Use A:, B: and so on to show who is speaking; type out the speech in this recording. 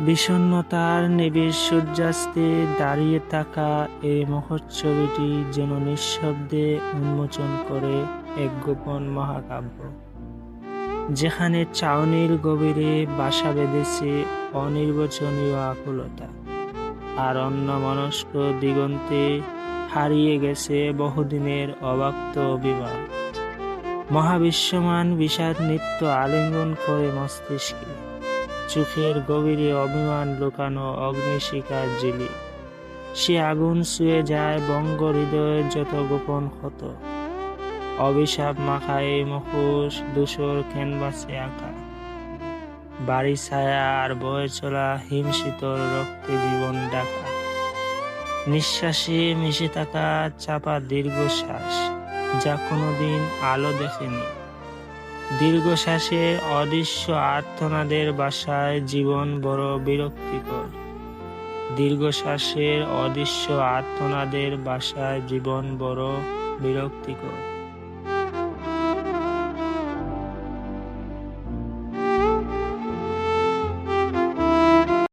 A: বিষণ্ণতার নিবিড় সূর্যাস্তে দাঁড়িয়ে থাকা এই মহোৎসবটি যেন নিঃশব্দে উন্মোচন করে এক গোপন মহাকাব্য, যেখানে চাউনির গভীরে বাসা বেঁধেছে অনির্বচনীয় আকুলতা, আর অন্যমনস্ক দিগন্তে হারিয়ে গেছে বহুদিনের অব্যক্ত অভিমান। মহাবিশ্বমান বিষাদ নৃত্য আলিঙ্গন করে মস্তিষ্কে, চোখের গভীরে অভিমান লুকানো অগ্নিশিখার ঝিলি। সে আগুন ছুঁয়ে যায় বঙ্গ হৃদয়ের যত গোপন ক্ষত। অভিশাপ মাখা এই মুখোশ ধূসর ক্যানভাসে আঁকা, বাড়ি ছায়া আর বয়ে চলা হিমশীতল রক্তে জীবন ডাকা। নিঃশ্বাসে মিশে থাকা চাপা দীর্ঘশ্বাস, যা কোনোদিন আলো দেখেনি। দীর্ঘশ্বাসের অদৃশ্য আর্তনাদের বাসায় জীবন বড় বিরক্তিকর। দীর্ঘশ্বাসের অদৃশ্য আর্তনাদের বাসায় জীবন বড় বিরক্তিকর।